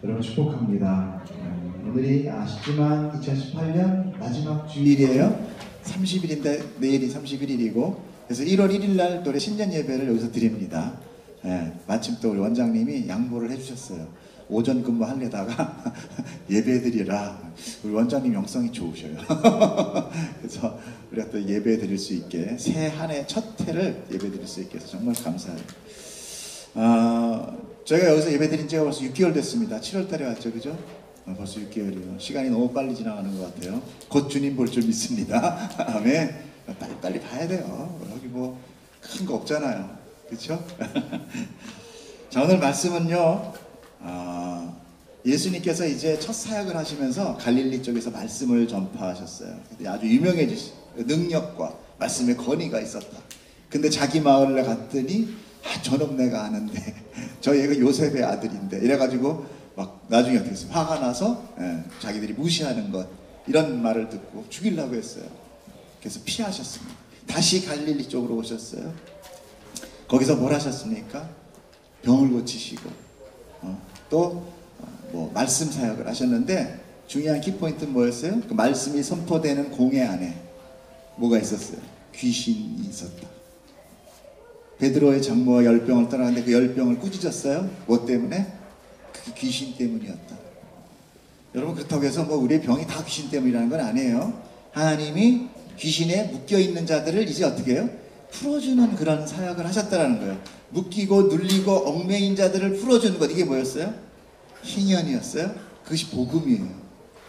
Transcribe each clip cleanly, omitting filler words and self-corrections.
여러분 축복합니다. 오늘이 아쉽지만 2018년 마지막 주일이에요. 30일인데 내일이 31일이고 그래서 1월 1일 날 또 신년 예배를 여기서 드립니다. 마침 또 우리 원장님이 양보를 해주셨어요. 오전 근무하려다가 예배 드리라. 우리 원장님 영성이 좋으셔요. 그래서 우리가 또 예배 드릴 수 있게 새 한 해 첫 해를 예배 드릴 수 있게 해서 정말 감사해요. 저희가 여기서 예배 드린 지가 벌써 6개월 됐습니다. 7월 달에 왔죠, 그죠? 벌써 6개월이요. 시간이 너무 빨리 지나가는 것 같아요. 곧 주님 볼 줄 믿습니다. 아멘. 빨리 봐야 돼요. 여기 뭐 큰 거 없잖아요. 그렇죠? 자, 오늘 말씀은요. 예수님께서 이제 첫 사역을 하시면서 갈릴리 쪽에서 말씀을 전파하셨어요. 아주 유명해지신 능력과 말씀의 권위가 있었다. 근데 자기 마을에 갔더니 저놈 내가 아는데 저 얘가 요셉의 아들인데 이래가지고 막 나중에 어떻게 했어요? 화가 나서 자기들이 무시하는 것 이런 말을 듣고 죽이려고 했어요. 그래서 피하셨습니다. 다시 갈릴리 쪽으로 오셨어요. 거기서 뭘 하셨습니까? 병을 고치시고 또 뭐 말씀 사역을 하셨는데 중요한 키포인트는 뭐였어요? 그 말씀이 선포되는 공회 안에 뭐가 있었어요? 귀신이 있었다. 베드로의 장모가 열병을 떠나는데 그 열병을 꾸짖었어요. 뭐 때문에? 그게 귀신 때문이었다. 여러분 그렇다고 해서 뭐 우리의 병이 다 귀신 때문이라는 건 아니에요. 하나님이 귀신에 묶여있는 자들을 이제 어떻게 해요? 풀어주는 그런 사역을 하셨다는 거예요. 묶이고 눌리고 얽매인 자들을 풀어주는 것. 이게 뭐였어요? 희년이었어요. 그것이 복음이에요.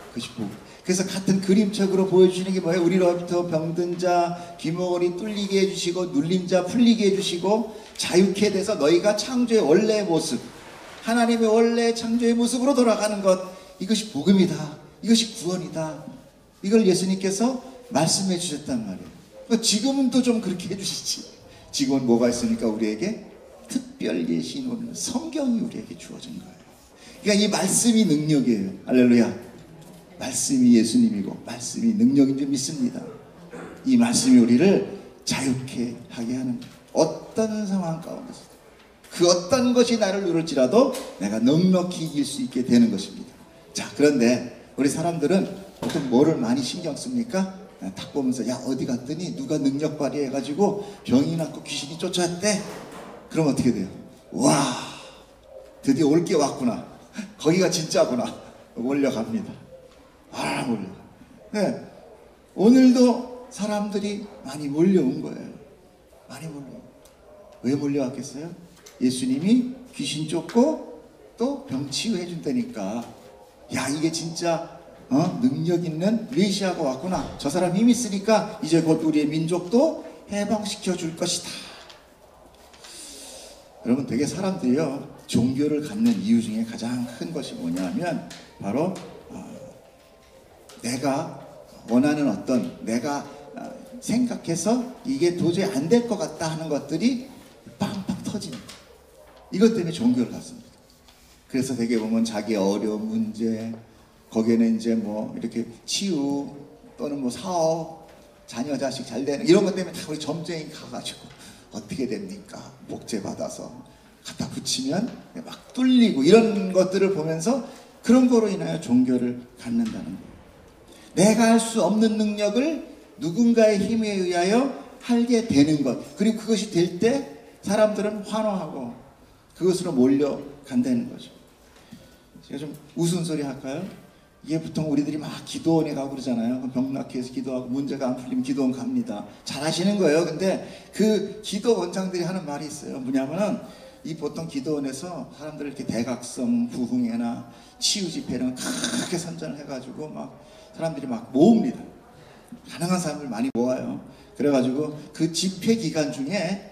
그것이 복음. 그래서 같은 그림책으로 보여주시는 게 뭐예요? 우리로부터 병든 자 귀머거리 뚫리게 해주시고 눌린 자 풀리게 해주시고 자유케 돼서 너희가 창조의 원래의 모습 하나님의 원래 창조의 모습으로 돌아가는 것. 이것이 복음이다. 이것이 구원이다. 이걸 예수님께서 말씀해 주셨단 말이에요. 지금은 또 좀 그렇게 해주시지. 지금은 뭐가 있으니까 우리에게 특별 예시는 성경이 우리에게 주어진 거예요. 그러니까 이 말씀이 능력이에요. 할렐루야. 말씀이 예수님이고 말씀이 능력인 줄 믿습니다. 이 말씀이 우리를 자유케 하게 하는 거예요. 어떤 상황 가운데서 그 어떤 것이 나를 누를지라도 내가 넉넉히 이길 수 있게 되는 것입니다. 자, 그런데 우리 사람들은 보통 뭐를 많이 신경 씁니까? 딱 보면서 야 어디 갔더니 누가 능력 발휘해가지고 병이 났고 귀신이 쫓아왔대. 그럼 어떻게 돼요? 와 드디어 올 게 왔구나. 거기가 진짜구나. 몰려갑니다. 몰려. 네, 오늘도 사람들이 많이 몰려온 거예요. 많이 몰려. 왜 몰려왔겠어요? 예수님이 귀신 쫓고 또 병 치유해 준다니까. 야 이게 진짜 능력 있는 메시아가 왔구나. 저 사람 힘 있으니까 이제 곧 우리의 민족도 해방시켜 줄 것이다. 여러분 되게 사람들이요 종교를 갖는 이유 중에 가장 큰 것이 뭐냐면 바로 내가 원하는 어떤 내가 생각해서 이게 도저히 안 될 것 같다 하는 것들이 빵빵 터지는 거예요. 이것 때문에 종교를 갖습니다. 그래서 되게 보면 자기 어려운 문제 거기에는 이제 뭐 이렇게 치유 또는 뭐 사업 자녀 자식 잘 되는 이런 것 때문에 다 우리 점쟁이 가가지고 어떻게 됩니까? 목재 받아서 갖다 붙이면 막 뚫리고 이런 것들을 보면서 그런 거로 인하여 종교를 갖는다는 거예요. 내가 할 수 없는 능력을 누군가의 힘에 의하여 하게 되는 것. 그리고 그것이 될 때 사람들은 환호하고 그것으로 몰려간다는 거죠. 제가 좀 우스운 소리 할까요? 이게 보통 우리들이 막 기도원에 가고 그러잖아요. 병 낫게 해서 기도하고 문제가 안 풀리면 기도원 갑니다. 잘 하시는 거예요. 근데 그 기도원장들이 하는 말이 있어요. 뭐냐면은 이 보통 기도원에서 사람들을 이렇게 대각성 부흥회나 치유 집회는 크게 선전을 해가지고 막 사람들이 막 모읍니다. 가능한 사람들 많이 모아요. 그래가지고 그 집회 기간 중에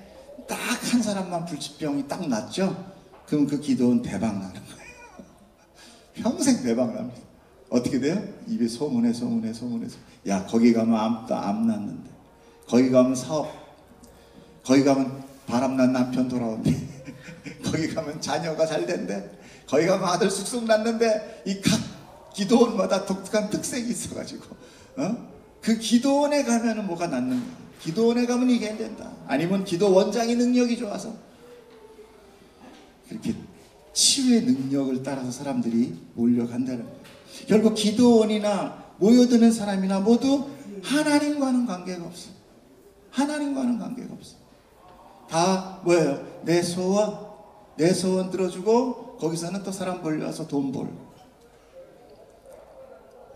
딱 한 사람만 불치병이 딱 났죠. 그럼 그 기도원 대박 나는 거예요. 평생 대박 납니다. 어떻게 돼요? 입에 소문해서 야 거기 가면 암 났는데 거기 가면 사업 거기 가면 바람난 남편 돌아온대 거기 가면 자녀가 잘 된대 거기 가면 아들 쑥쑥 났는데 이 각 기도원마다 독특한 특색이 있어가지고 그 기도원에 가면은 뭐가 낫는 거야. 기도원에 가면 이게 안 된다. 아니면 기도원장이 능력이 좋아서 그렇게 치유의 능력을 따라서 사람들이 몰려간다는 거예요. 결국 기도원이나 모여드는 사람이나 모두 하나님과는 관계가 없어요. 하나님과는 관계가 없어요. 다 뭐예요? 내 소원 들어주고 거기서는 또 사람 벌려서 돈 벌고.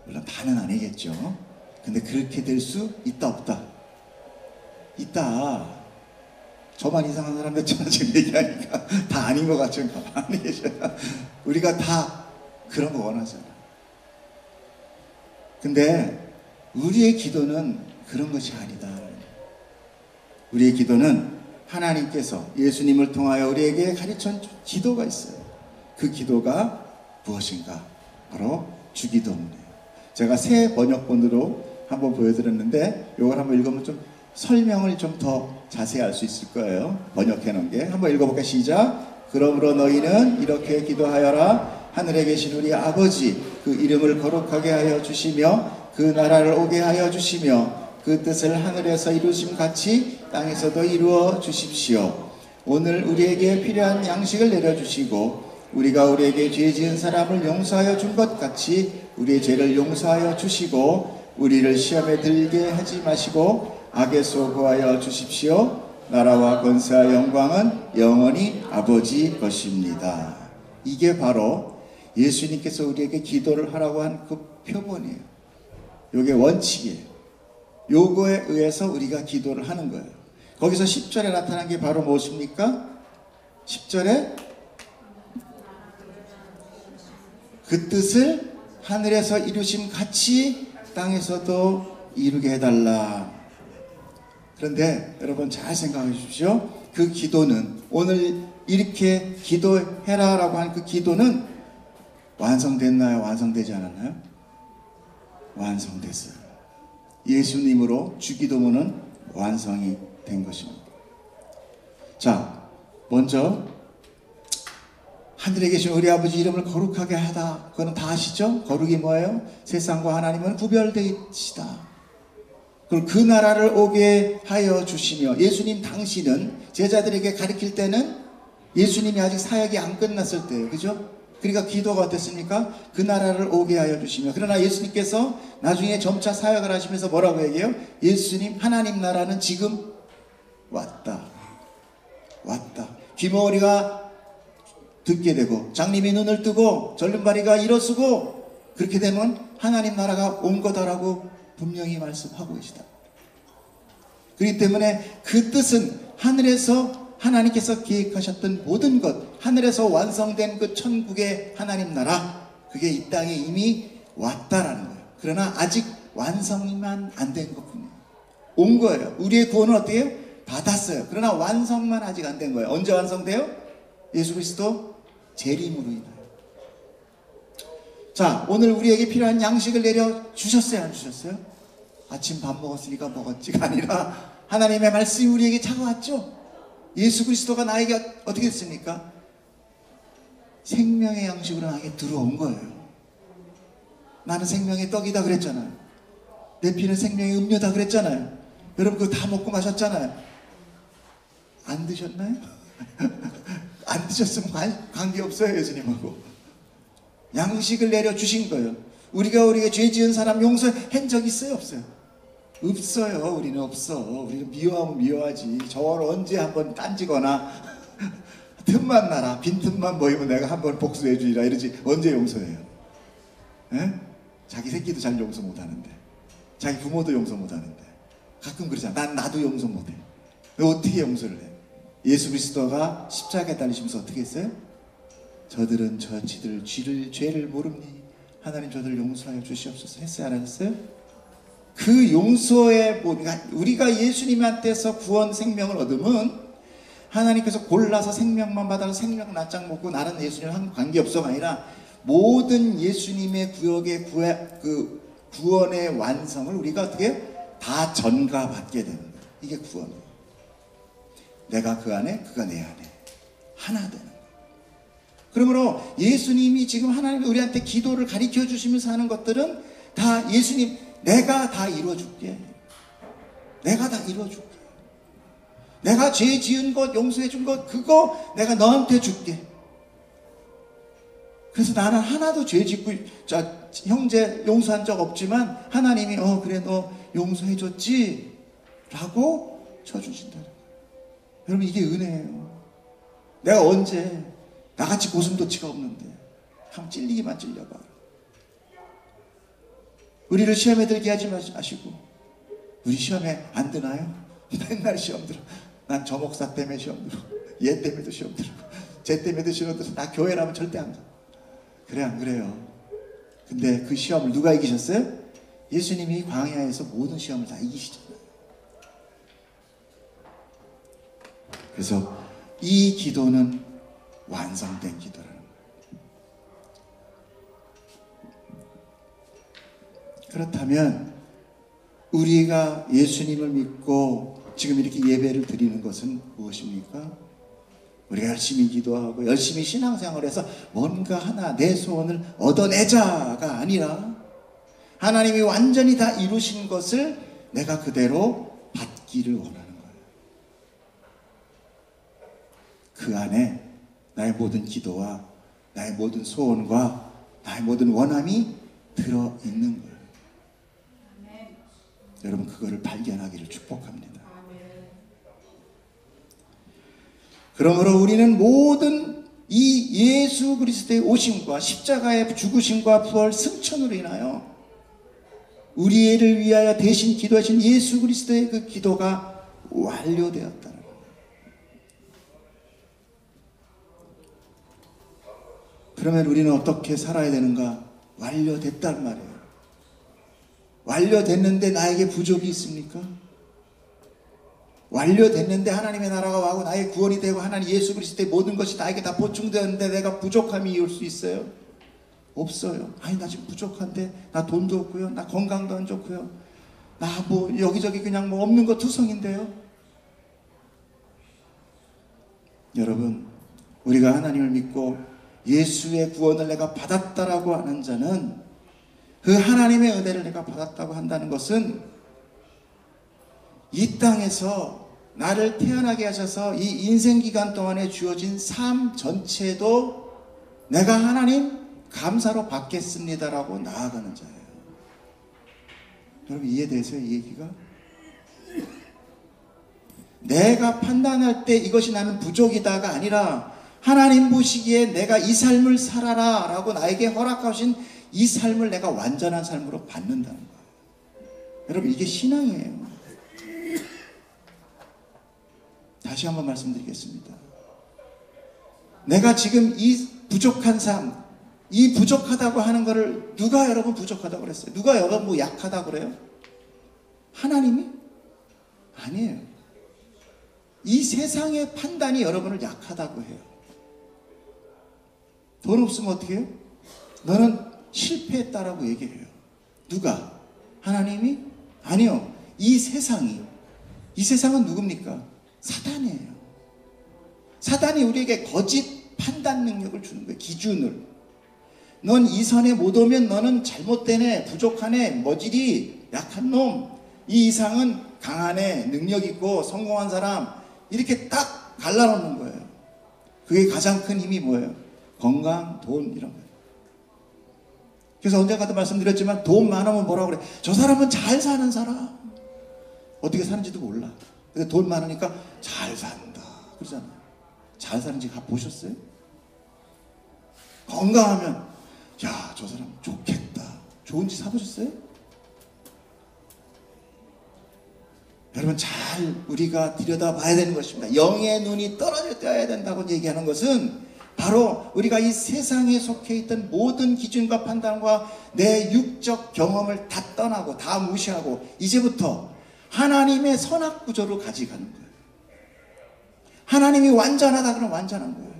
물론 다는 아니겠죠. 근데 그렇게 될 수 있다 없다? 있다. 저만 이상한 사람 됐잖아 지금 얘기하니까. 다 아닌 것 같죠. 가만히 계셔요. 우리가 다 그런 거 원하잖아. 근데 우리의 기도는 그런 것이 아니다. 우리의 기도는 하나님께서 예수님을 통하여 우리에게 가르쳐 준 기도가 있어요. 그 기도가 무엇인가? 바로 주기도문이에요. 제가 새 번역본으로 한번 보여드렸는데 이걸 한번 읽으면 좀 설명을 좀 더 자세히 알 수 있을 거예요. 번역해 놓은 게. 한번 읽어볼까요? 시작. 그러므로 너희는 이렇게 기도하여라. 하늘에 계신 우리 아버지, 그 이름을 거룩하게 하여 주시며 그 나라를 오게 하여 주시며 그 뜻을 하늘에서 이루심 같이 땅에서도 이루어 주십시오. 오늘 우리에게 필요한 양식을 내려주시고 우리가 우리에게 죄 지은 사람을 용서하여 준 것 같이 우리의 죄를 용서하여 주시고 우리를 시험에 들게 하지 마시고 악에서 구하여 주십시오. 나라와 권세와 영광은 영원히 아버지 것입니다. 이게 바로 예수님께서 우리에게 기도를 하라고 한 그 표본이에요. 이게 원칙이에요. 요거에 의해서 우리가 기도를 하는 거예요. 거기서 10절에 나타난 게 바로 무엇입니까? 10절에 그 뜻을 하늘에서 이루심 같이 땅에서도 이루게 해달라. 그런데 여러분 잘 생각해 주십시오. 그 기도는 오늘 이렇게 기도해라 라고 한 그 기도는 완성됐나요? 완성되지 않았나요? 완성됐어요. 예수님으로 주기도문은 완성이 된 것입니다. 자, 먼저 하늘에 계신 우리 아버지 이름을 거룩하게 하다. 그거는 다 아시죠? 거룩이 뭐예요? 세상과 하나님은 구별되어 있으시다. 그리고 그 나라를 오게 하여 주시며, 예수님 당시는 제자들에게 가르칠 때는 예수님이 아직 사역이 안 끝났을 때예요. 그죠? 그러니까 기도가 어땠습니까? 그 나라를 오게 하여 주시며. 그러나 예수님께서 나중에 점차 사역을 하시면서 뭐라고 얘기해요? 예수님 하나님 나라는 지금 왔다. 왔다. 귀머거리가 듣게 되고 장님이 눈을 뜨고 절름발이가 일어서고 그렇게 되면 하나님 나라가 온 거다라고 분명히 말씀하고 계시다. 그렇기 때문에 그 뜻은 하늘에서 하나님께서 계획하셨던 모든 것, 하늘에서 완성된 그 천국의 하나님 나라, 그게 이 땅에 이미 왔다라는 거예요. 그러나 아직 완성만 안 된 것뿐이에요. 온 거예요. 우리의 구원은 어떻게 해요? 받았어요. 그러나 완성만 아직 안 된 거예요. 언제 완성돼요? 예수 그리스도 재림으로 인하여. 자, 오늘 우리에게 필요한 양식을 내려주셨어요? 안 주셨어요? 아침 밥 먹었으니까 먹었지가 아니라 하나님의 말씀이 우리에게 차가웠죠? 예수 그리스도가 나에게 어떻게 됐습니까? 생명의 양식으로 나에게 들어온 거예요. 나는 생명의 떡이다 그랬잖아요. 내 피는 생명의 음료다 그랬잖아요. 여러분 그거 다 먹고 마셨잖아요. 안 드셨나요? 안 드셨으면 관계없어요. 예수님하고. 양식을 내려주신 거예요. 우리가 우리에게 죄 지은 사람 용서한 적 있어요? 없어요? 없어요. 우리는 없어. 우리는 미워하면 미워하지. 저걸 언제 한번 딴지거나 틈만 나라. 빈틈만 보이면 내가 한번 복수해 주리라 이러지. 언제 용서해요? 에? 자기 새끼도 잘 용서 못하는데, 자기 부모도 용서 못하는데, 가끔 그러잖아. 나도 용서 못해. 너 어떻게 용서를 해? 예수 그리스도가 십자가에 달리시면서 어떻게 했어요? 저들은 저지들 죄를 모릅니. 하나님 저들을 용서하여 주시옵소서 했어요? 안 하셨어요? 그 용서의 우리가 예수님한테서 구원 생명을 얻으면 하나님께서 골라서 생명만 받아서 생명 납작 먹고 나는 예수님과 관계없어가 아니라 모든 예수님의 구역의 구원의 완성을 우리가 어떻게 다 전가받게 되는 거예요. 이게 구원이에요. 내가 그 안에, 그가 내 안에 하나 되는 거예요. 그러므로 예수님이 지금 하나님이 우리한테 기도를 가르쳐 주시면서 하는 것들은 다 예수님, 내가 다 이루어줄게. 내가 다 이루어줄게. 내가 죄 지은 것, 용서해 준 것, 그거 내가 너한테 줄게. 그래서 나는 하나도 죄 짓고 형제 용서한 적 없지만 하나님이 그래 너 용서해 줬지? 라고 쳐주신다는 거예요. 여러분 이게 은혜예요. 내가 언제 나같이 고슴도치가 없는데 한번 찔리기만 찔려봐. 우리를 시험에 들게 하지 마시고. 우리 시험에 안 드나요? 맨날 시험 들어. 난 저 목사 때문에 시험 들어. 얘 때문에도 시험 들고 쟤 때문에도 시험 들어. 나 교회라면 절대 안 가. 그래 안 그래요? 근데 그 시험을 누가 이기셨어요? 예수님이 광야에서 모든 시험을 다 이기시잖아요. 그래서 이 기도는 완성된 기도라는 거예요. 그렇다면 우리가 예수님을 믿고 지금 이렇게 예배를 드리는 것은 무엇입니까? 우리가 열심히 기도하고 열심히 신앙생활해서 뭔가 하나 내 소원을 얻어내자가 아니라 하나님이 완전히 다 이루신 것을 내가 그대로 받기를 원하는 거예요. 그 안에 나의 모든 기도와 나의 모든 소원과 나의 모든 원함이 들어있는 거예요. 여러분 그거를 발견하기를 축복합니다. 그러므로 우리는 모든 이 예수 그리스도의 오심과 십자가의 죽으심과 부활 승천으로 인하여 우리를 위하여 대신 기도하신 예수 그리스도의 그 기도가 완료되었다는 거예요. 그러면 우리는 어떻게 살아야 되는가? 완료됐단 말이에요. 완료됐는데 나에게 부족이 있습니까? 완료됐는데 하나님의 나라가 와고 나의 구원이 되고 하나님 예수 그리스도의 모든 것이 나에게 다 보충되었는데 내가 부족함이 올 수 있어요? 없어요. 아니 나 지금 부족한데 나 돈도 없고요. 나 건강도 안 좋고요. 나 뭐 여기저기 그냥 뭐 없는 거 투성인데요. 여러분 우리가 하나님을 믿고 예수의 구원을 내가 받았다라고 하는 자는 그 하나님의 은혜를 내가 받았다고 한다는 것은 이 땅에서 나를 태어나게 하셔서 이 인생 기간 동안에 주어진 삶 전체도 내가 하나님 감사로 받겠습니다라고 나아가는 자예요. 여러분 이해되세요? 이 얘기가? 내가 판단할 때 이것이 나는 부족이다가 아니라 하나님 보시기에 내가 이 삶을 살아라 라고 나에게 허락하신 이 삶을 내가 완전한 삶으로 받는다는 거예요. 여러분 이게 신앙이에요. 다시 한번 말씀드리겠습니다. 내가 지금 이 부족한 삶, 이 부족하다고 하는 것을 누가 여러분 부족하다고 그랬어요? 누가 여러분 뭐 약하다고 그래요? 하나님이? 아니에요. 이 세상의 판단이 여러분을 약하다고 해요. 돈 없으면 어떻게 해요? 너는 실패했다라고 얘기해요. 누가? 하나님이? 아니요. 이 세상이. 이 세상은 누굽니까? 사단이에요. 사단이 우리에게 거짓 판단 능력을 주는 거예요. 기준을. 넌 이 선에 못 오면 너는 잘못된 애, 부족한 애, 머지리, 약한 놈. 이 이상은 강한 애, 능력 있고 성공한 사람. 이렇게 딱 갈라놓는 거예요. 그게 가장 큰 힘이 뭐예요? 건강, 돈 이런 거예요. 그래서 언젠가도 말씀드렸지만 돈 많으면 뭐라고 그래? 저 사람은 잘 사는 사람. 어떻게 사는지도 몰라. 근데 돈 많으니까 잘 산다 그러잖아요. 잘 사는지 보셨어요? 건강하면 야, 저 사람 좋겠다. 좋은 집 사보셨어요? 여러분 잘 우리가 들여다봐야 되는 것입니다. 영의 눈이 떨어져 떼어야 된다고 얘기하는 것은 바로 우리가 이 세상에 속해 있던 모든 기준과 판단과 내 육적 경험을 다 떠나고 다 무시하고 이제부터 하나님의 선악 구조로 가져가는 거예요. 하나님이 완전하다 그러면 완전한 거예요.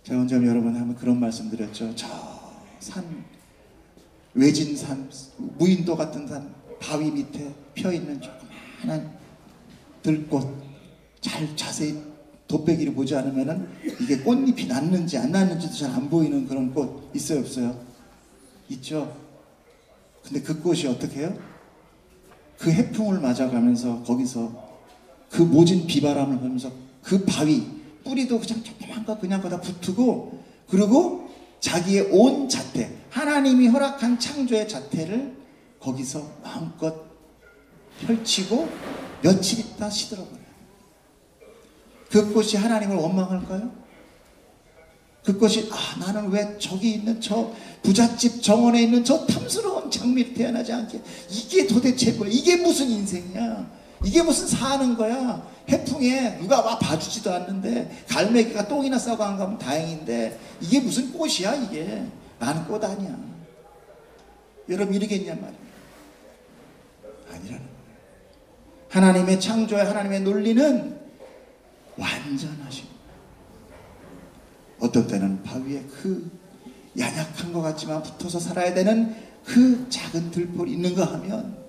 제가 언제 여러분 한번 그런 말씀 드렸죠. 저 산, 외진 산, 무인도 같은 산 바위 밑에 펴있는 조그마한 들꽃 잘 자세히 돗배기를 보지 않으면은 이게 꽃잎이 났는지 안 났는지도 잘 안 보이는 그런 꽃 있어요 없어요? 있죠. 근데 그 꽃이 어떻게 해요? 그 해풍을 맞아가면서 거기서 그 모진 비바람을 보면서 그 바위 뿌리도 그냥 조그만 거 그냥 거다 붙고, 그리고 자기의 온 자태, 하나님이 허락한 창조의 자태를 거기서 마음껏 펼치고 며칠 있다 시들어버려요. 그것이 하나님을 원망할까요? 그것이 나는 왜 저기 있는 저 부잣집 정원에 있는 저 탐스러운 장미를 태어나지 않게, 이게 도대체 뭐야? 이게 무슨 인생이야? 이게 무슨 사는 거야? 해풍에 누가 와 봐주지도 않는데 갈매기가 똥이나 싸고 안 가면 다행인데 이게 무슨 꽃이야 이게? 나는 꽃 아니야. 여러분 이러겠냔 말이에요. 아니라는 거예요. 하나님의 창조의 하나님의 논리는 완전하신, 어떤 때는 바위에 그 연약한 것 같지만 붙어서 살아야 되는 그 작은 들폴이 있는가 하면,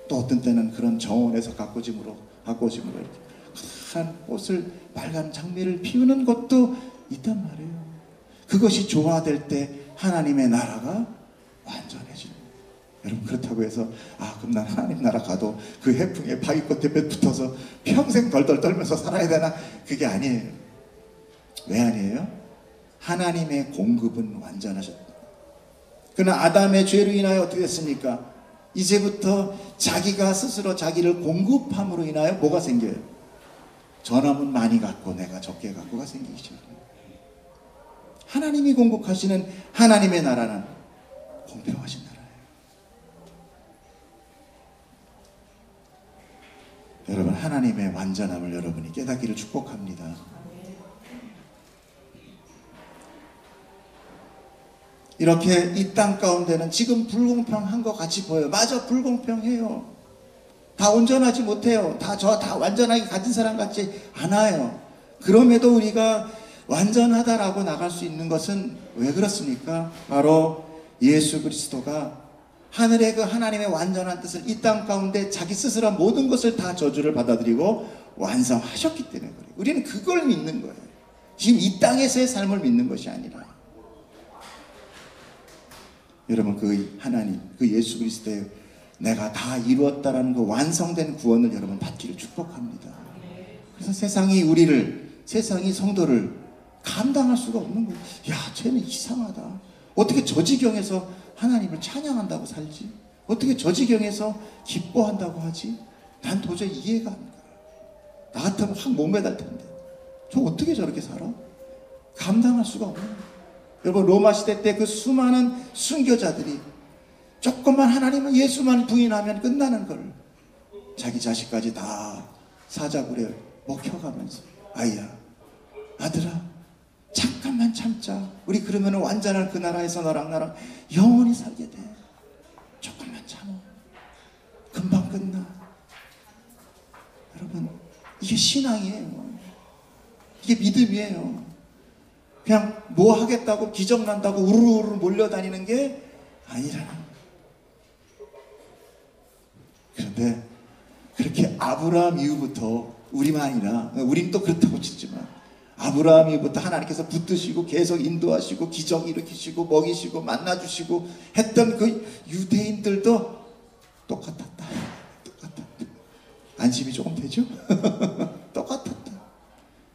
또 어떤 때는 그런 정원에서 가꾸짐으로 이렇게 한 꽃을, 빨간 장미를 피우는 것도 있단 말이에요. 그것이 조화될 때 하나님의 나라가 완전해지는 거예요. 여러분 그렇다고 해서 그럼 난 하나님 나라 가도 그 해풍에 바위꽃 옆에 붙어서 평생 덜덜 떨면서 살아야 되나? 그게 아니에요. 왜 아니에요? 하나님의 공급은 완전하셨다. 그러나 아담의 죄로 인하여 어떻게 됐습니까? 이제부터 자기가 스스로 자기를 공급함으로 인하여 뭐가 생겨요? 저놈은 많이 갖고 내가 적게 갖고가 생기기 시작해요. 하나님이 공급하시는 하나님의 나라는 공평하신 나라예요. 여러분 하나님의 완전함을 여러분이 깨닫기를 축복합니다. 이렇게 이 땅 가운데는 지금 불공평한 것 같이 보여요. 맞아, 불공평해요. 다 온전하지 못해요. 다 완전하게 가진 사람 같지 않아요. 그럼에도 우리가 완전하다라고 나갈 수 있는 것은 왜 그렇습니까? 바로 예수 그리스도가 하늘의 그 하나님의 완전한 뜻을 이 땅 가운데 자기 스스로 모든 것을 다 저주를 받아들이고 완성하셨기 때문에 그래요. 우리는 그걸 믿는 거예요. 지금 이 땅에서의 삶을 믿는 것이 아니라. 여러분 그 하나님, 그 예수 그리스도의 내가 다 이루었다라는 그 완성된 구원을 여러분 받기를 축복합니다. 그래서 세상이 성도를 감당할 수가 없는 거예요. 야, 쟤는 이상하다. 어떻게 저 지경에서 하나님을 찬양한다고 살지? 어떻게 저 지경에서 기뻐한다고 하지? 난 도저히 이해가 안 가요. 나 같으면 확 못 매달 텐데. 저 어떻게 저렇게 살아? 감당할 수가 없는 거예요. 여러분 로마 시대 때 그 수많은 순교자들이 조금만 하나님은 예수만 부인하면 끝나는 걸 자기 자식까지 다 사자굴에 먹혀가면서 아이야, 아들아, 잠깐만 참자. 우리 그러면 완전한 그 나라에서 너랑 나랑 영원히 살게 돼. 조금만 참어. 금방 끝나. 여러분 이게 신앙이에요. 이게 믿음이에요. 그냥 뭐 하겠다고 기적난다고 우르르 몰려다니는 게 아니라는 거예요. 그런데 그렇게 아브라함 이후부터 우리만 아니라, 우린 또 그렇다고 치지만 아브라함 이후부터 하나님께서 붙드시고 계속 인도하시고 기적 일으키시고 먹이시고 만나주시고 했던 그 유대인들도 똑같았다. 안심이 조금 되죠? 똑같았다.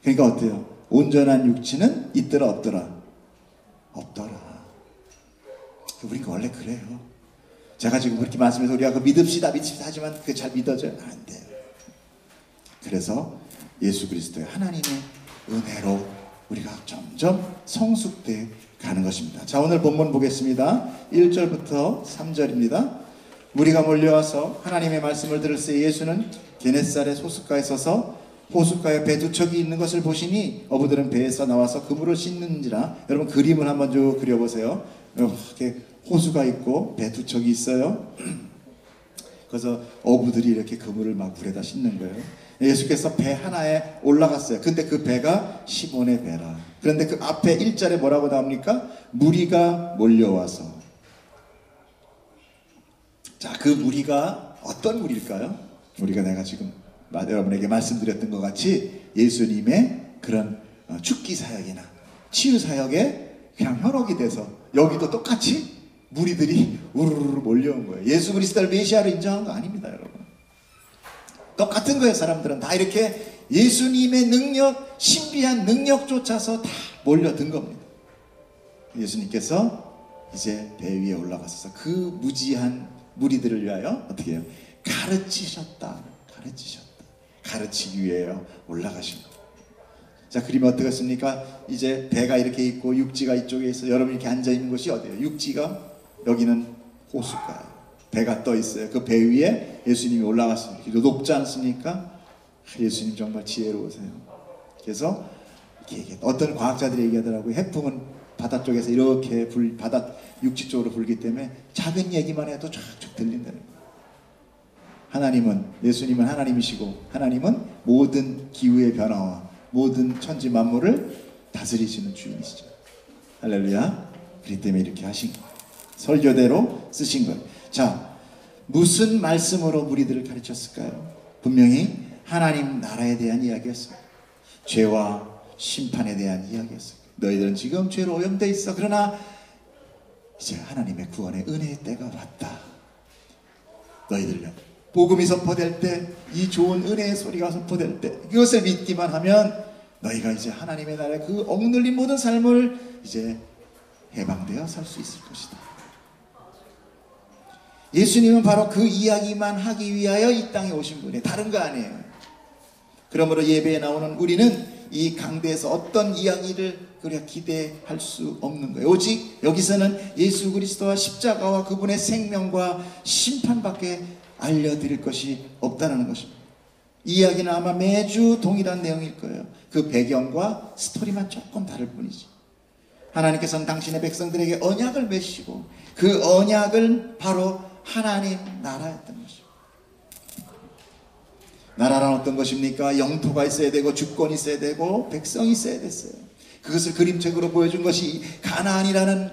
그러니까 어때요? 온전한 육체는 있더라 없더라? 없더라. 우리가 원래 그래요. 제가 지금 그렇게 말씀해서 우리가 그 믿읍시다 하지만 그게 잘 믿어져요? 안 돼요. 그래서 예수 그리스도의 하나님의 은혜로 우리가 점점 성숙돼 가는 것입니다. 자, 오늘 본문 보겠습니다. 1절부터 3절입니다. 무리가 몰려와서 하나님의 말씀을 들을 새 예수는 게네사렛 호숫가에 서서 호숫가에 배 두 척이 있는 것을 보시니 어부들은 배에서 나와서 그물을 씻는지라. 여러분 그림을 한번 쭉 그려보세요. 이렇게 호수가 있고 배 두 척이 있어요. 그래서 어부들이 이렇게 그물을 막 물에다 씻는 거예요. 예수께서 배 하나에 올라갔어요. 근데 그 배가 시몬의 배라. 그런데 그 앞에 1절에 뭐라고 나옵니까? 무리가 몰려와서. 자, 그 무리가 어떤 무리일까요? 우리가 내가 지금 여러분에게 말씀드렸던 것 같이 예수님의 그런 축기 사역이나 치유 사역에 그냥 현혹이 돼서 여기도 똑같이 무리들이 우르르 몰려온 거예요. 예수 그리스도를 메시아로 인정한 거 아닙니다, 여러분. 똑같은 거예요. 사람들은 다 이렇게 예수님의 능력, 신비한 능력조차서 다 몰려든 겁니다. 예수님께서 이제 배 위에 올라가셔서 그 무지한 무리들을 위하여 어떻게 해요? 가르치셨다. 가르치기 위해 올라가신 거예요. 자, 그러면 어떻겠습니까? 이제 배가 이렇게 있고 육지가 이쪽에 있어. 여러분 이렇게 앉아 있는 곳이 어디예요? 육지가 여기는 호숫가예요. 배가 떠 있어요. 그 배 위에 예수님이 올라갔습니다. 높지 않습니까? 예수님 정말 지혜로우세요. 그래서 이렇게 어떤 과학자들이 얘기하더라고요. 해풍은 바다 쪽에서 이렇게 바다 육지 쪽으로 불기 때문에 작은 얘기만 해도 쫙쫙 들린다는 거예요. 하나님은, 예수님은 하나님이시고 하나님은 모든 기후의 변화와 모든 천지 만물을 다스리시는 주인이시죠. 할렐루야. 그렇기 때문에 이렇게 하신 거예요. 설교대로 쓰신 거예요. 자, 무슨 말씀으로 무리들을 가르쳤을까요? 분명히 하나님 나라에 대한 이야기였어요. 죄와 심판에 대한 이야기였어요. 너희들은 지금 죄로 오염되어 있어. 그러나 이제 하나님의 구원의 은혜의 때가 왔다. 너희들요, 복음이 선포될 때, 이 좋은 은혜의 소리가 선포될 때 이것을 믿기만 하면 너희가 이제 하나님의 나라의 그 억눌린 모든 삶을 이제 해방되어 살 수 있을 것이다. 예수님은 바로 그 이야기만 하기 위하여 이 땅에 오신 분이에요. 다른 거 아니에요. 그러므로 예배에 나오는 우리는 이 강대에서 어떤 이야기를 우리가 기대할 수 없는 거예요. 오직 여기서는 예수 그리스도와 십자가와 그분의 생명과 심판밖에 알려드릴 것이 없다는 것입니다. 이 이야기는 아마 매주 동일한 내용일 거예요. 그 배경과 스토리만 조금 다를 뿐이지. 하나님께서는 당신의 백성들에게 언약을 맺으시고 그 언약은 바로 하나님 나라였던 것입니다. 나라란 어떤 것입니까? 영토가 있어야 되고 주권이 있어야 되고 백성이 있어야 됐어요. 그것을 그림책으로 보여준 것이 가나안이라는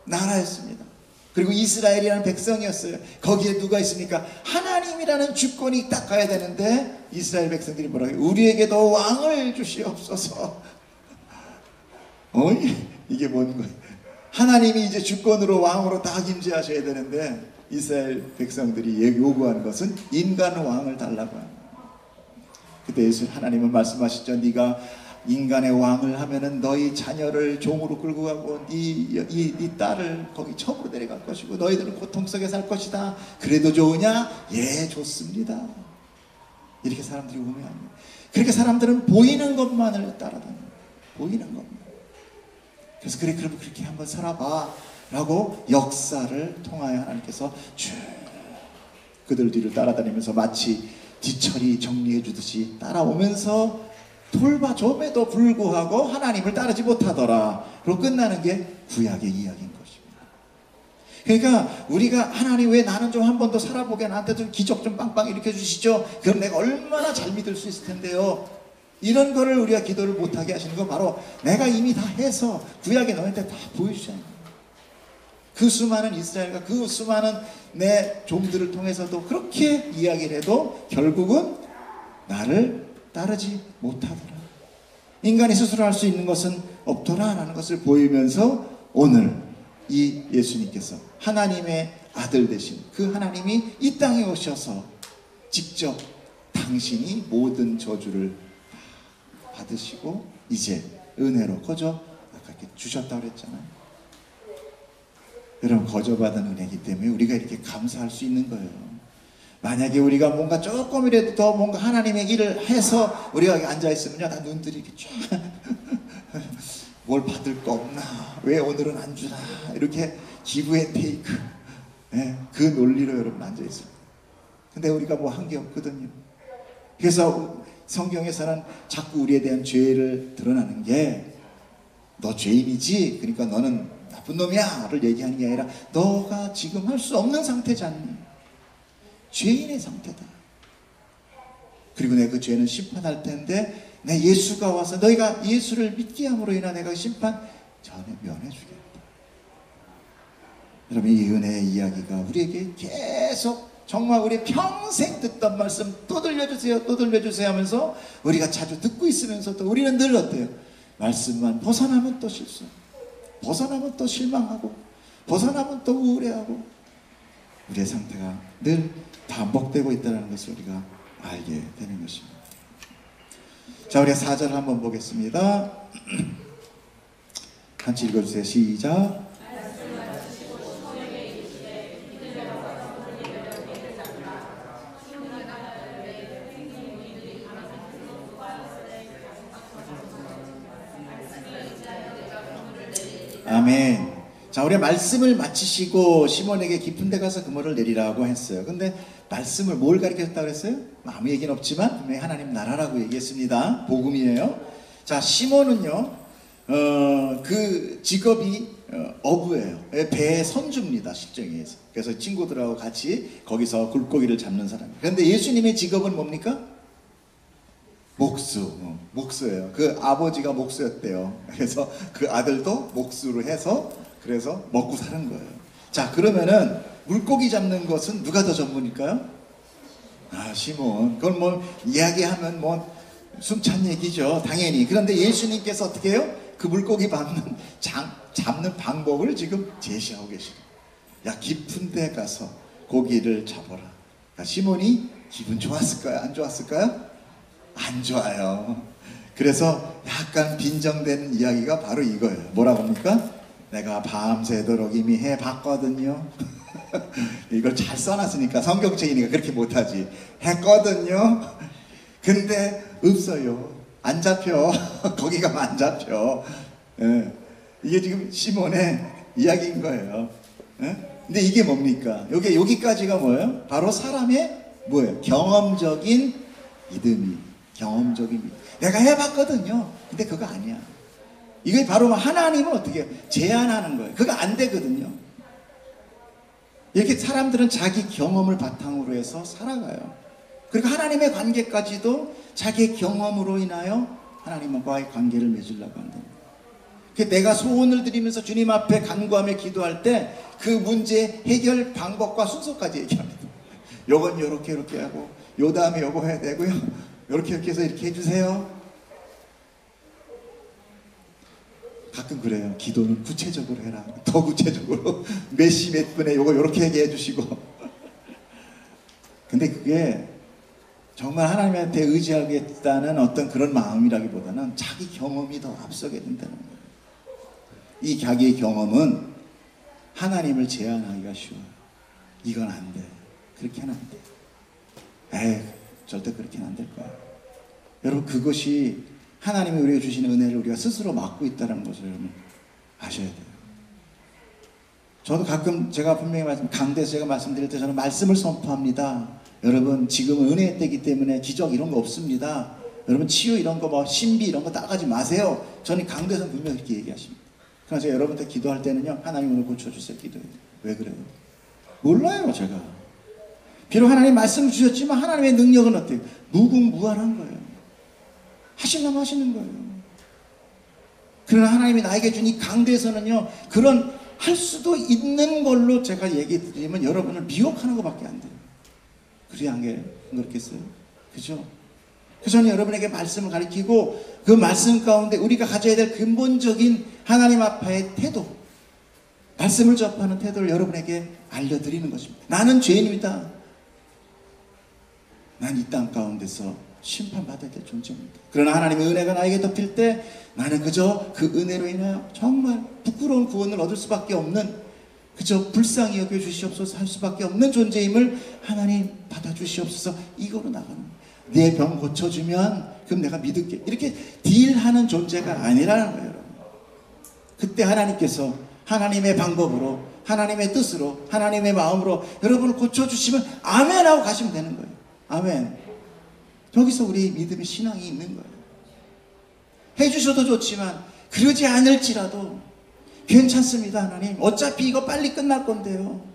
나라였습니다. 그리고 이스라엘이라는 백성이었어요. 거기에 누가 있습니까? 하나님이라는 주권이 딱 가야 되는데 이스라엘 백성들이 뭐라고 해요? 우리에게도 왕을 주시옵소서. 이게 뭔 거예요? 하나님이 이제 주권으로 왕으로 다 임재하셔야 되는데 이스라엘 백성들이 요구하는 것은 인간 왕을 달라고 합니다. 그때 예수 하나님은 말씀하시죠. 네가 인간의 왕을 하면은 너희 자녀를 종으로 끌고 가고 네 딸을 거기 첩으로 데려갈 것이고 너희들은 고통 속에 살 것이다. 그래도 좋으냐? 예, 좋습니다. 이렇게 사람들이 우매합니다. 그렇게 사람들은 보이는 것만을 따라다닙니다. 보이는 것만. 그래서 그래, 그럼 그렇게 한번 살아봐 라고 역사를 통하여 하나님께서 쭉 그들 뒤를 따라다니면서 마치 뒤처리 정리해 주듯이 따라오면서 돌봐줌에도 불구하고 하나님을 따르지 못하더라. 그리고 끝나는 게 구약의 이야기인 것입니다. 그러니까 우리가 하나님 왜 나는 좀 한 번 더 살아보게 나한테 좀 기적 좀 빵빵 일으켜 주시죠. 그럼 내가 얼마나 잘 믿을 수 있을 텐데요. 이런 거를 우리가 기도를 못하게 하시는 건 바로 내가 이미 다 해서 구약에 너한테 다 보여주잖아요. 그 수많은 이스라엘과 그 수많은 내 종들을 통해서도 그렇게 이야기를 해도 결국은 나를 따르지 못하더라. 인간이 스스로 할 수 있는 것은 없더라 라는 것을 보이면서 오늘 이 예수님께서 하나님의 아들 되신 그 하나님이 이 땅에 오셔서 직접 당신이 모든 저주를 받으시고 이제 은혜로 거저 아까 이렇게 주셨다고 그랬잖아요. 여러분, 거저받은 은혜이기 때문에 우리가 이렇게 감사할 수 있는 거예요. 만약에 우리가 뭔가 조금이라도 더 뭔가 하나님의 일을 해서 우리가 여기 앉아있으면요, 다 눈들이 이렇게 쫙 뭘 받을 거 없나, 왜 오늘은 안 주나, 이렇게 기브앤 테이크, 그 논리로 여러분 앉아있어요. 근데 우리가 뭐 한 게 없거든요. 그래서 성경에서는 자꾸 우리에 대한 죄를 드러나는 게 너 죄인이지, 그러니까 너는 나쁜 놈이야 를 얘기하는 게 아니라 너가 지금 할 수 없는 상태지 않니? 죄인의 상태다. 그리고 내가 그 죄는 심판할 텐데 내 예수가 와서 너희가 예수를 믿게 함으로 인한 내가 심판 전에 면해주겠다. 여러분, 이 은혜의 이야기가 우리에게 계속 정말 우리 평생 듣던 말씀 또 들려주세요, 또 들려주세요 하면서 우리가 자주 듣고 있으면서도 우리는 늘 어때요? 말씀만 벗어나면 또 실수, 벗어나면 또 실망하고, 벗어나면 또 우울해하고, 우리의 상태가 늘 반복되고 있다는 것을 우리가 알게 되는 것입니다. 자, 우리 4절 한번 보겠습니다. 같이 읽어주세요. 시작. 아멘. 자, 우리 말씀을 마치시고 시몬에게 깊은 데 가서 그물을 내리라고 했어요. 근데 말씀을 뭘 가르쳤다고 그랬어요? 아무 얘기는 없지만 분명히 하나님 나라라고 얘기했습니다. 복음이에요. 자, 시몬은요 그 직업이 어부예요. 배의 선주입니다. 실정에서. 그래서 친구들하고 같이 거기서 물고기를 잡는 사람. 그런데 예수님의 직업은 뭡니까? 목수예요. 그 아버지가 목수였대요. 그래서 그 아들도 목수로 해서 그래서 먹고 사는 거예요. 자, 그러면은 물고기 잡는 것은 누가 더 전문일까요? 시몬. 그건 뭐 이야기하면 뭐 숨찬 얘기죠. 당연히. 그런데 예수님께서 어떻게 해요? 그 물고기 잡는 방법을 지금 제시하고 계시고, 야, 깊은 데 가서 고기를 잡아라. 그러니까 시몬이 기분 좋았을까요? 안 좋았을까요? 안 좋아요. 그래서 약간 빈정되는 이야기가 바로 이거예요. 뭐라고 합니까? 내가 밤새도록 이미 해봤거든요. 이걸 잘 써놨으니까 성경책이니까 그렇게 못하지. 했거든요. 근데 없어요. 안 잡혀. 거기 가면 안 잡혀. 예. 이게 지금 시몬의 이야기인 거예요. 예? 근데 이게 뭡니까? 여기까지가 뭐예요? 바로 사람의 뭐예요? 경험적인 믿음이. 경험적인 믿음. 내가 해봤거든요. 근데 그거 아니야. 이게 바로 하나님은 어떻게 제안하는 거예요. 그거 안 되거든요. 이렇게 사람들은 자기 경험을 바탕으로 해서 살아가요. 그리고 하나님의 관계까지도 자기의 경험으로 인하여 하나님과의 관계를 맺으려고 한다. 내가 소원을 드리면서 주님 앞에 간구하며 기도할 때 그 문제 해결 방법과 순서까지 얘기합니다. 요건 요렇게 하고 요 다음에 요거 해야 되고요. 요렇게 해서 이렇게 해주세요. 가끔 그래요. 기도는 구체적으로 해라. 더 구체적으로 몇 시 몇 분에 요거 요렇게 얘기해 주시고. 근데 그게 정말 하나님한테 의지하겠다는 어떤 그런 마음이라기보다는 자기 경험이 더 앞서게 된다는 거예요. 이 자기의 경험은 하나님을 제한하기가 쉬워요. 이건 안 돼. 그렇게 하면 안 돼. 절대 그렇게는 안 될 거야. 여러분, 그것이 하나님이 우리에게 주시는 은혜를 우리가 스스로 막고 있다는 것을 여러분 아셔야 돼요. 저도 가끔 제가 분명히 강대에서 제가 말씀드릴 때 저는 말씀을 선포합니다. 여러분, 지금은 은혜의 때이기 때문에 기적 이런 거 없습니다. 여러분, 치유 이런 거 뭐 신비 이런 거 따가지 마세요. 저는 강대에서 분명히 그렇게 얘기하십니다. 그래서 제가 여러분한테 기도할 때는요, 하나님 오늘 고쳐주세요. 기도해요. 왜 그래요? 몰라요, 제가. 비록 하나님 말씀을 주셨지만 하나님의 능력은 어때요? 무궁무한한 거예요. 하시려면 하시는 거예요. 그러나 하나님이 나에게 준 이 강대에서는요, 그런 할 수도 있는 걸로 제가 얘기 드리면 여러분을 미혹하는 것밖에 안 돼요. 그래야 안 그렇겠어요? 그죠? 그래서 저는 여러분에게 말씀을 가르치고 그 말씀 가운데 우리가 가져야 될 근본적인 하나님 앞에의 태도, 말씀을 접하는 태도를 여러분에게 알려드리는 것입니다. 나는 죄인입니다. 난 이 땅 가운데서 심판받아야 될 존재입니다. 그러나 하나님의 은혜가 나에게 덮일 때 나는 그저 그 은혜로 인하여 정말 부끄러운 구원을 얻을 수밖에 없는, 그저 불쌍히 여겨 주시옵소서 할 수밖에 없는 존재임을 하나님 받아주시옵소서, 이거로 나가는 거예요. 내 병 고쳐주면 그럼 내가 믿을게, 이렇게 딜하는 존재가 아니라는 거예요. 여러분. 그때 하나님께서 하나님의 방법으로, 하나님의 뜻으로, 하나님의 마음으로 여러분을 고쳐주시면 아멘 하고 가시면 되는 거예요. 아멘. 여기서 우리 믿음의 신앙이 있는 거예요. 해주셔도 좋지만 그러지 않을지라도 괜찮습니다. 하나님, 어차피 이거 빨리 끝날 건데요.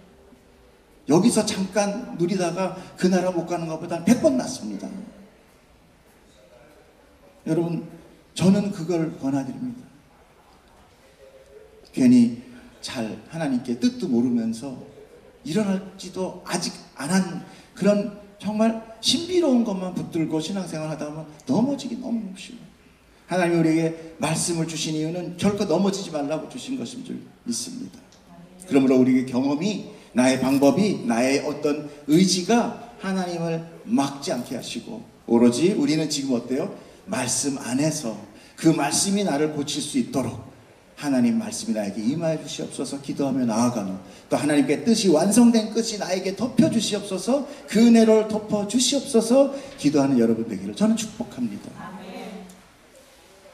여기서 잠깐 누리다가 그 나라 못 가는 것보다 100번 낫습니다. 여러분, 저는 그걸 권하드립니다. 괜히 잘 하나님께 뜻도 모르면서 일어날지도 아직 안 한 그런 정말 신비로운 것만 붙들고 신앙생활 하다 보면 넘어지기 너무 쉬워요. 하나님이 우리에게 말씀을 주신 이유는 결코 넘어지지 말라고 주신 것인 줄 믿습니다. 그러므로 우리에게 경험이, 나의 방법이, 나의 어떤 의지가 하나님을 막지 않게 하시고, 오로지 우리는 지금 어때요? 말씀 안에서 그 말씀이 나를 고칠 수 있도록 하나님 말씀이 나에게 임하여 주시옵소서 기도하며 나아가며, 또 하나님께 뜻이 완성된 끝이 나에게 덮여 주시옵소서, 그 은혜를 덮어 주시옵소서 기도하는 여러분 되기를 저는 축복합니다.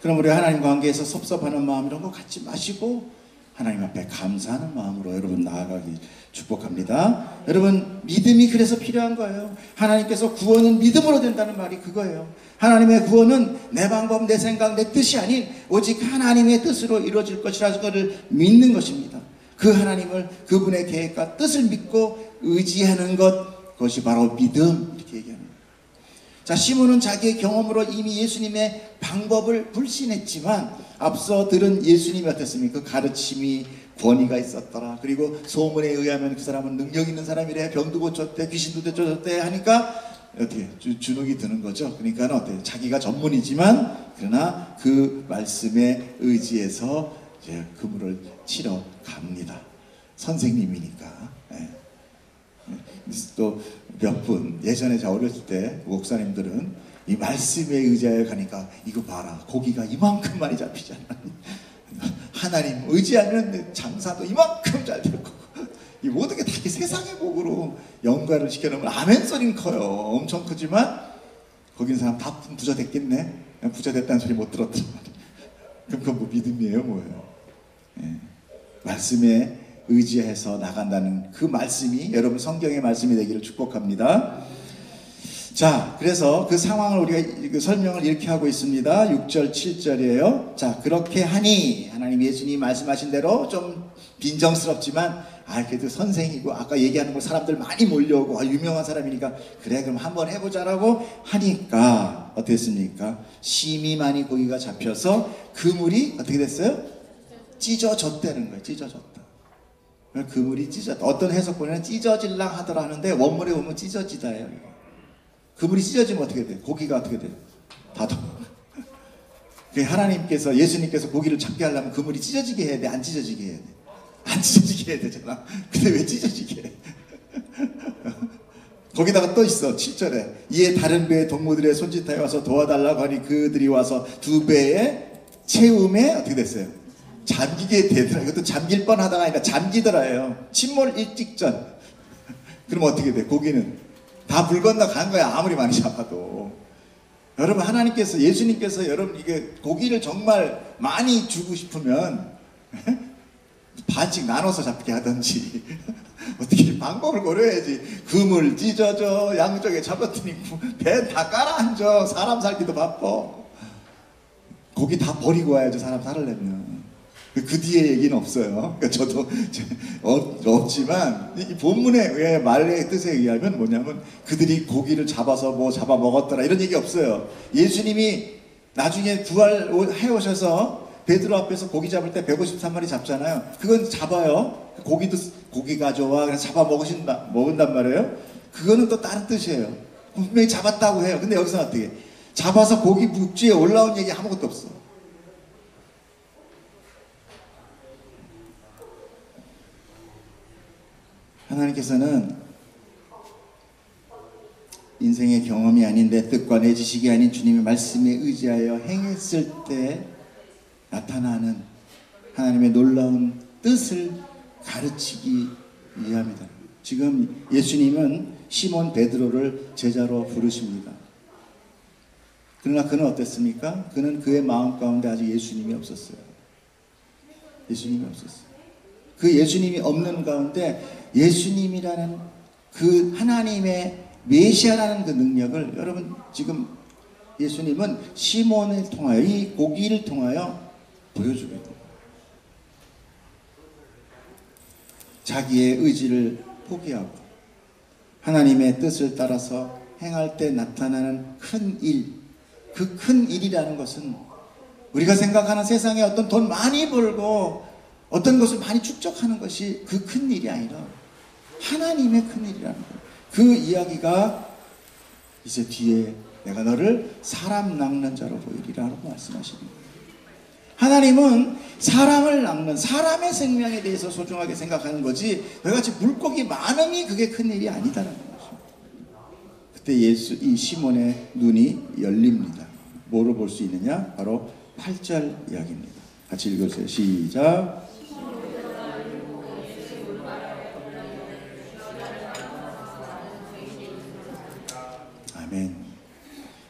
그럼 우리 하나님 관계에서 섭섭하는 마음 이런 거 갖지 마시고 하나님 앞에 감사하는 마음으로 여러분 나아가기 축복합니다. 여러분, 믿음이 그래서 필요한 거예요. 하나님께서 구원은 믿음으로 된다는 말이 그거예요. 하나님의 구원은 내 방법, 내 생각, 내 뜻이 아닌 오직 하나님의 뜻으로 이루어질 것이라는 것을 믿는 것입니다. 그 하나님을, 그분의 계획과 뜻을 믿고 의지하는 것, 그것이 바로 믿음, 이렇게 얘기합니다. 자, 시몬은 자기의 경험으로 이미 예수님의 방법을 불신했지만 앞서 들은 예수님이 어땠습니까? 그 가르침이 권위가 있었더라. 그리고 소문에 의하면 그 사람은 능력 있는 사람이래. 병도 고쳤대, 귀신도 쫓았대 하니까 어떻게 주눅이 드는 거죠. 그러니까 어때요? 자기가 전문이지만 그러나 그 말씀에 의지해서 이제 그물을 치러 갑니다. 선생님이니까. 네. 또 몇 분 예전에 제가 어렸을 때 목사님들은 이 말씀에 의지하여 가니까 이거 봐라, 고기가 이만큼 많이 잡히잖아. 하나님 의지하면 장사도 이만큼 잘 될 거고, 이 모든 게 다 세상의 복으로 연관을 시켜놓으면 아멘 소리는 커요. 엄청 크지만 거기 있는 사람 다 부자 됐겠네. 부자 됐다는 소리 못 들었단 말이야. 그럼 그건 뭐 믿음이에요 뭐예요? 예. 말씀에 의지해서 나간다는 그 말씀이 여러분 성경의 말씀이 되기를 축복합니다. 자, 그래서 그 상황을 우리가 설명을 이렇게 하고 있습니다. 6절 7절이에요 자, 그렇게 하니, 하나님 예수님 말씀하신 대로 좀 빈정스럽지만 그래도 선생이고 아까 얘기하는 거 사람들 많이 몰려오고 유명한 사람이니까 그래 그럼 한번 해보자라고 하니까 어떻게 됐습니까? 심히 많이 고기가 잡혀서 그물이 어떻게 됐어요? 찢어졌다는 거예요. 찢어졌다. 그물이 찢어졌다. 어떤 해석본에는 찢어질랑 하더라 하는데 원문에 보면 찢어지다예요. 그물이 찢어지면 어떻게 돼요? 고기가 어떻게 돼요? 닫아. 하나님께서, 예수님께서 고기를 잡게 하려면 그물이 찢어지게 해야 돼? 안 찢어지게 해야 돼? 안 찢어지게 해야 되잖아. 근데 왜 찢어지게 해? 거기다가 또 있어. 7절에 이에 다른 배의 동무들의 손짓하여 와서 도와달라고 하니 그들이 와서 두 배의 채움에 어떻게 됐어요? 잠기게 되더라. 이것도 잠길 뻔하다가 아니라 잠기더라요. 침몰 일직전. 그럼 어떻게 돼? 고기는 다 물 건너 간 거야. 아무리 많이 잡아도. 여러분, 하나님께서, 예수님께서 여러분 이게 고기를 정말 많이 주고 싶으면 반씩 나눠서 잡게 하든지 어떻게 방법을 고려해야지. 그물 찢어져 양쪽에 잡았더니 배 다 깔아앉아. 사람 살기도 바빠. 고기 다 버리고 와야죠. 사람 살으려면. 그 뒤에 얘기는 없어요. 그러니까 저도 없지만 이 본문의 말의 뜻에 의하면 뭐냐면 그들이 고기를 잡아서 뭐 잡아 먹었더라 이런 얘기 없어요. 예수님이 나중에 부활해 오셔서 베드로 앞에서 고기 잡을 때 153마리 잡잖아요. 그건 잡아요. 고기 가져와 그래서 잡아 먹은단 말이에요. 그거는 또 다른 뜻이에요. 분명히 잡았다고 해요. 근데 여기서 어떻게 잡아서 고기 육지에 올라온 얘기 아무것도 없어. 하나님께서는 인생의 경험이 아닌 내 뜻과 내 지식이 아닌 주님의 말씀에 의지하여 행했을 때 나타나는 하나님의 놀라운 뜻을 가르치기 위함이다. 지금 예수님은 시몬 베드로를 제자로 부르십니다. 그러나 그는 어땠습니까? 그는 그의 마음 가운데 아직 예수님이 없었어요. 예수님이 없었어요. 그 예수님이 없는 가운데 예수님이라는 그 하나님의 메시아라는 그 능력을 여러분 지금 예수님은 시몬을 통하여 이 고기를 통하여 보여주게 됩니다. 자기의 의지를 포기하고 하나님의 뜻을 따라서 행할 때 나타나는 큰 일, 그 큰 일이라는 것은 우리가 생각하는 세상에 어떤 돈 많이 벌고 어떤 것을 많이 축적하는 것이 그 큰 일이 아니라 하나님의 큰 일이라는 거예요. 그 이야기가 이제 뒤에 내가 너를 사람 낚는 자로 보이리라고 말씀하십니다. 하나님은 사람을 낚는 사람의 생명에 대해서 소중하게 생각하는 거지 너희같이 물고기 많음이 그게 큰 일이 아니다라는 거죠. 그때 이 시몬의 눈이 열립니다. 뭐로 볼 수 있느냐? 바로 8절 이야기입니다. 같이 읽어주세요. 시작. 아멘.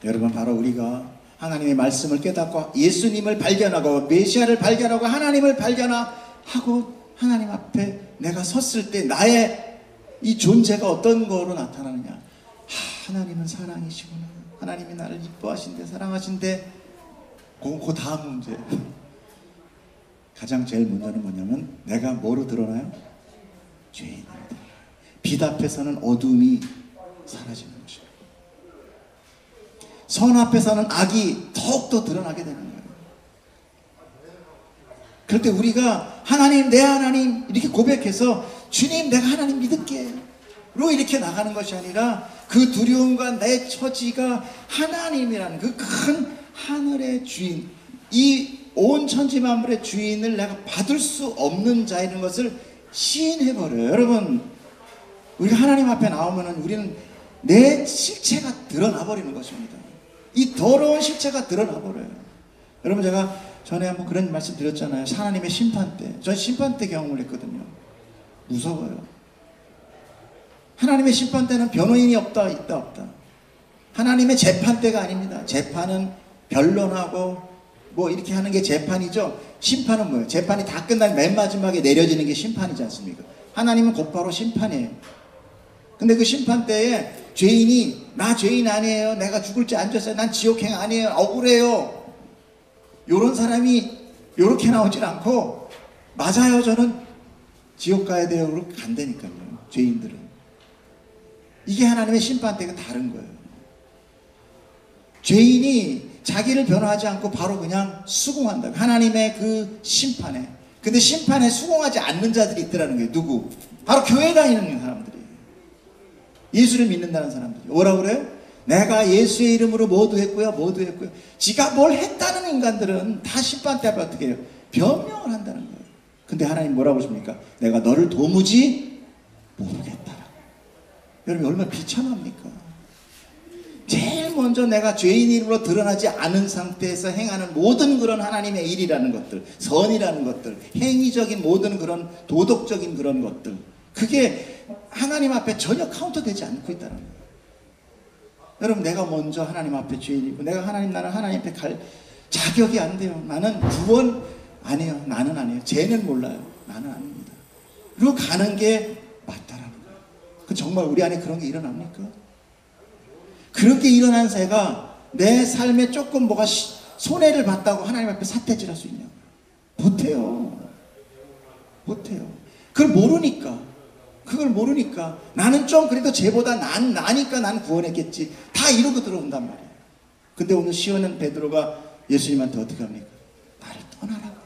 여러분, 바로 우리가 하나님의 말씀을 깨닫고 예수님을 발견하고 메시아를 발견하고 하나님을 발견하고 하나님 앞에 내가 섰을 때 나의 이 존재가 어떤 거로 나타나느냐? 하나님은 사랑이시구나. 하나님이 나를 이뻐하신대, 사랑하신대. 그 다음 문제. 가장 제일 문제는 뭐냐면 내가 뭐로 드러나요? 죄인으로 드러나요. 빛 앞에서는 어둠이 사라지는 것입니다. 선 앞에서는 악이 더욱더 드러나게 되는 거예요. 그럴 때 우리가 하나님, 내 하나님 이렇게 고백해서 주님, 내가 하나님 믿을게 로 이렇게 나가는 것이 아니라 그 두려움과 내 처지가 하나님이라는 그 큰 하늘의 주인, 이 온 천지 만물의 주인을 내가 받을 수 없는 자이라는 것을 시인해버려요. 여러분, 우리가 하나님 앞에 나오면은 우리는 내 실체가 드러나 버리는 것입니다. 이 더러운 실체가 드러나 버려요. 여러분, 제가 전에 한번 그런 말씀 드렸잖아요. 하나님의 심판 때. 전 심판 때 경험을 했거든요. 무서워요. 하나님의 심판 때는 변호인이 없다, 있다, 없다. 하나님의 재판 때가 아닙니다. 재판은 변론하고 뭐 이렇게 하는 게 재판이죠. 심판은 뭐예요? 재판이 다 끝나면 맨 마지막에 내려지는 게 심판이지 않습니까? 하나님은 곧바로 심판이에요. 근데 그 심판 때에 죄인이 나 죄인 아니에요, 내가 죽을 줄 안 졌어요, 난 지옥행 아니에요, 억울해요, 요런 사람이 요렇게 나오질 않고 맞아요, 저는 지옥 가야 돼요, 그렇게 간다니까요. 죄인들은. 이게 하나님의 심판 때가 다른 거예요. 죄인이 자기를 변호하지 않고 바로 그냥 수긍한다. 하나님의 그 심판에. 근데 심판에 수긍하지 않는 자들이 있더라는 거예요. 누구? 바로 교회 다니는 사람들이. 예수를 믿는다는 사람들이. 뭐라고 그래요? 내가 예수의 이름으로 모두 했고요, 모두 했고요. 지가 뭘 했다는 인간들은 다 심판 때 앞에 어떻게 해요? 변명을 한다는 거예요. 근데 하나님 뭐라고 하십니까? 내가 너를 도무지 모르겠다라고. 여러분, 얼마나 비참합니까? 제일 먼저 내가 죄인으로 드러나지 않은 상태에서 행하는 모든 그런 하나님의 일이라는 것들, 선이라는 것들, 행위적인 모든 그런 도덕적인 그런 것들, 그게 하나님 앞에 전혀 카운터되지 않고 있다는 거예요. 여러분, 내가 먼저 하나님 앞에 죄인이고 나는 하나님 앞에 갈 자격이 안 돼요. 나는 구원 아니에요. 나는 아니에요. 쟤는 몰라요. 나는 아닙니다. 그리고 가는 게 맞다라는 거예요. 그 정말 우리 안에 그런 게 일어납니까? 그렇게 일어난 새가 내 삶에 조금 뭐가 손해를 봤다고 하나님 앞에 사태질할 수 있냐고요. 못해요. 못해요. 그걸 모르니까 나는 좀 그래도 쟤보다 나니까 난 구원했겠지, 다 이러고 들어온단 말이에요. 근데 오늘 시온은 베드로가 예수님한테 어떻게 합니까? 나를 떠나라고.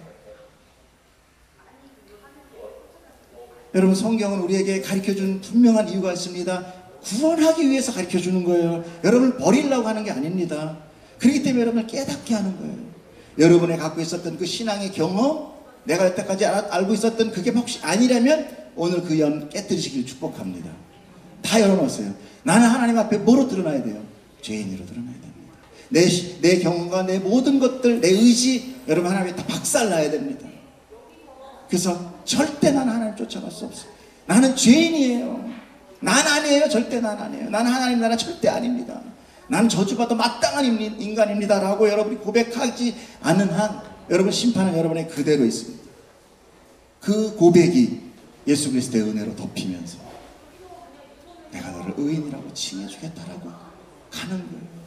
여러분, 성경은 우리에게 가르쳐준 분명한 이유가 있습니다. 구원하기 위해서 가르쳐주는 거예요. 여러분을 버리려고 하는 게 아닙니다. 그렇기 때문에 여러분을 깨닫게 하는 거예요. 여러분이 갖고 있었던 그 신앙의 경험, 내가 여태까지 알고 있었던 그게 혹시 아니라면 오늘 그 연 깨뜨리시길 축복합니다. 다 열어놓으세요. 나는 하나님 앞에 뭐로 드러나야 돼요? 죄인으로 드러나야 됩니다. 내 경험과 내 모든 것들, 내 의지, 여러분 하나님 앞에 다 박살나야 됩니다. 그래서 절대 나는 하나님 쫓아갈 수 없어요. 나는 죄인이에요. 난 아니에요. 절대 난 아니에요. 나는 하나님 나라 절대 아닙니다. 나는 저주받아 마땅한 인간입니다 라고 여러분이 고백하지 않은 한 여러분 심판은 여러분의 그대로 있습니다. 그 고백이 예수 그리스도의 은혜로 덮이면서 내가 너를 의인이라고 칭해주겠다라고 가는 거예요.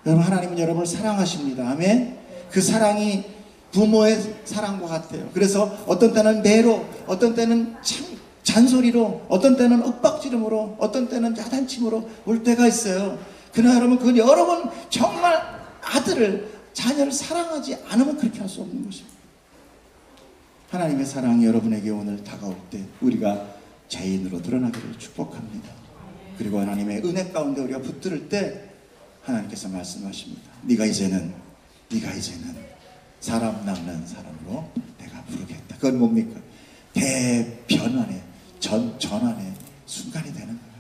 여러분, 하나님은 여러분을 사랑하십니다. 아멘. 그 사랑이 부모의 사랑과 같아요. 그래서 어떤 때는 매로, 어떤 때는 잔소리로, 어떤 때는 윽박지름으로, 어떤 때는 야단침으로 올 때가 있어요. 그러나 여러분, 그건 여러분 정말 자녀를 사랑하지 않으면 그렇게 할 수 없는 것입니다. 하나님의 사랑이 여러분에게 오늘 다가올 때 우리가 죄인으로 드러나기를 축복합니다. 그리고 하나님의 은혜 가운데 우리가 붙들을 때 하나님께서 말씀하십니다. 네가 이제는 사람 낚는 사람으로 내가 부르겠다. 그건 뭡니까? 대변환의 전환의 순간이 되는 거예요.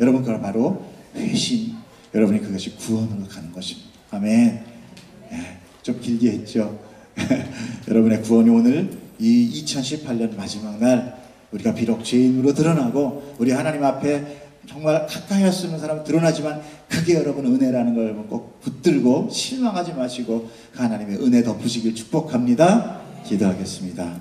여러분, 그걸 바로 회심, 여러분이 그것이 구원으로 가는 것입니다. 아멘. 좀 길게 했죠. 여러분의 구원이 오늘 이 2018년 마지막 날 우리가 비록 죄인으로 드러나고 우리 하나님 앞에 정말 가까이 할 수 있는 사람은 드러나지만 그게 여러분 은혜라는 걸 꼭 붙들고 실망하지 마시고 그 하나님의 은혜 덮으시길 축복합니다. 기도하겠습니다.